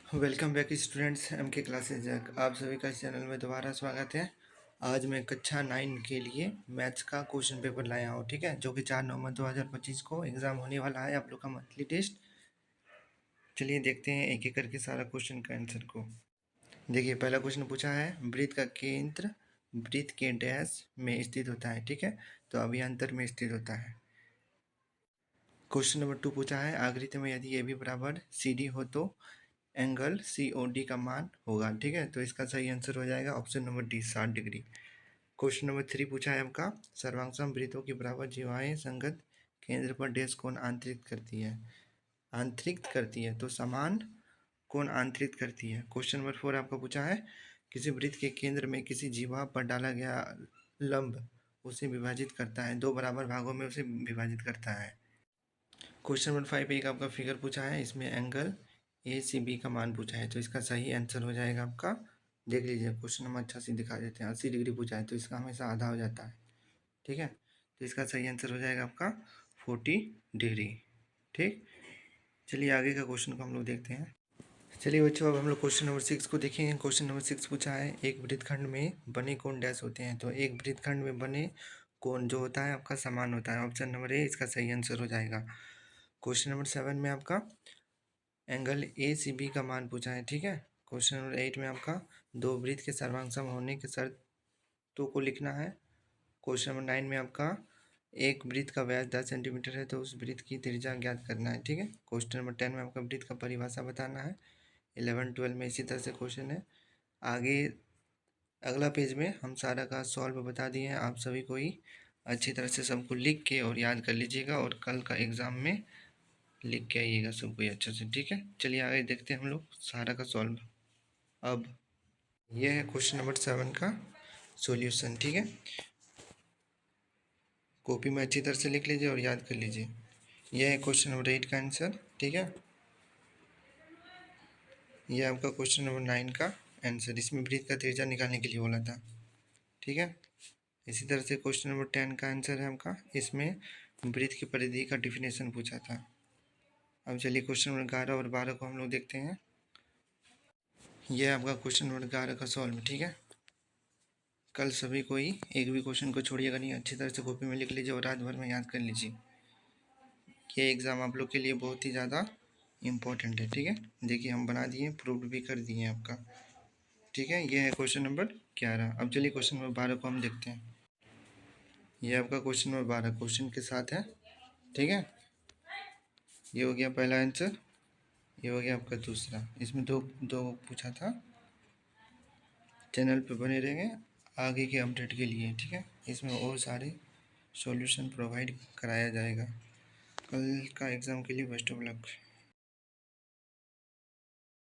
Welcome back students M के classes. आप सभी का इस चैनल में दोबारा स्वागत है। आज मैं कक्षा 9 के लिए मैथ्स का क्वेश्चन पेपर लाया हूँ, ठीक है, जो कि 4 नवंबर 2025 को एग्ज़ाम होने वाला है, आप लोग का मंथली टेस्ट। चलिए देखते हैं एक एक करके सारा क्वेश्चन का आंसर को। देखिए पहला क्वेश्चन पूछा है, वृत्त का केंद्र वृत्त के डैश में स्थित होता है, ठीक है, तो अभियांतर में स्थित होता है। क्वेश्चन नंबर 2 पूछा है, आकृति में यदि ए बी बराबर सी डी हो तो एंगल सी ओ डी का मान होगा, ठीक है, तो इसका सही आंसर हो जाएगा option number D 60 degree. Question number 3 पूछा है आपका, सर्वांगसम वृत्तों की बराबर जीवाएं संगत केंद्र पर डैश कोण आंतरिक करती है, आंतरिक करती है, तो समान कोण आंतरिक करती है। क्वेश्चन नंबर 4 आपका पूछा है, किसी वृत्त के केंद्र में किसी जीवा पर डाला गया लंब उसे विभाजित करता है, दो बराबर भागों में उसे विभाजित करता है। क्वेश्चन नंबर 5 एक आपका फिगर पूछा है, इसमें एंगल ए सी बी का मान पूछा है, तो इसका सही आंसर हो जाएगा आपका, देख लीजिए क्वेश्चन नंबर 88 दिखा देते हैं, 80 डिग्री पूछा है तो इसका हमेशा आधा हो जाता है, ठीक है, तो इसका सही आंसर हो जाएगा आपका 40 डिग्री। ठीक, चलिए आगे का क्वेश्चन को हम लोग देखते हैं। चलिए बच्चों अब हम लोग क्वेश्चन नंबर 6 को देखेंगे। क्वेश्चन नंबर 6 पूछा है, एक वृत्तखंड में बने कोण डैश होते हैं, तो एक वृत्तखंड में बने कोण जो होता है आपका समान होता है, ऑप्शन नंबर ए इसका सही आंसर हो जाएगा। क्वेश्चन नंबर 7 में आपका एंगल ए सी बी का मान पूछा है, ठीक है। क्वेश्चन नंबर 8 में आपका दो वृत्त के सर्वांग होने की शर्तों को लिखना है। क्वेश्चन नंबर 9 में आपका एक वृत्त का व्यास 10 सेंटीमीटर है तो उस वृत्त की त्रिज्या ज्ञात करना है, ठीक है। क्वेश्चन नंबर 10 में आपका वृत्त का परिभाषा बताना है। 11 12 में इसी तरह से क्वेश्चन है। आगे अगला पेज में हम सारा का सॉल्व बता दिए हैं, आप सभी को ही अच्छी तरह से सबको लिख के और याद कर लीजिएगा और कल का एग्ज़ाम में लिख के आइएगा सब कोई अच्छे से, ठीक है। चलिए आगे देखते हैं हम लोग सारा का सॉल्व। अब यह है क्वेश्चन नंबर 7 का सॉल्यूशन, ठीक है, कॉपी में अच्छी तरह से लिख लीजिए और याद कर लीजिए। यह है क्वेश्चन नंबर 8 का आंसर, ठीक है। यह आपका क्वेश्चन नंबर 9 का आंसर, इसमें वृत्त का त्रिज्या निकालने के लिए बोला था, ठीक है। इसी तरह से क्वेश्चन नंबर 10 का आंसर है आपका, इसमें वृत्त की परिधि का डिफिनेशन पूछा था। अब चलिए क्वेश्चन नंबर 11 और 12 को हम लोग देखते हैं। यह आपका क्वेश्चन नंबर 11 का सॉल्व, ठीक है। कल सभी को ही एक भी क्वेश्चन को छोड़िएगा नहीं, अच्छी तरह से कॉपी में लिख लीजिए और रात भर में याद कर लीजिए। ये एग्ज़ाम आप लोग के लिए बहुत ही ज़्यादा इम्पोर्टेंट है, ठीक है। देखिए हम बना दिए, प्रूव भी कर दिए आपका, ठीक है। ये है क्वेश्चन नंबर 11। अब चलिए क्वेश्चन नंबर 12 को हम देखते हैं। ये आपका क्वेश्चन नंबर 12 क्वेश्चन के साथ है, ठीक है। ये हो गया पहला आंसर, ये हो गया आपका दूसरा। इसमें दो दो पूछा था। चैनल पे बने रहेंगे आगे के अपडेट के लिए, ठीक है। इसमें और सारे सॉल्यूशन प्रोवाइड कराया जाएगा। कल का एग्ज़ाम के लिए बेस्ट ऑफ लक।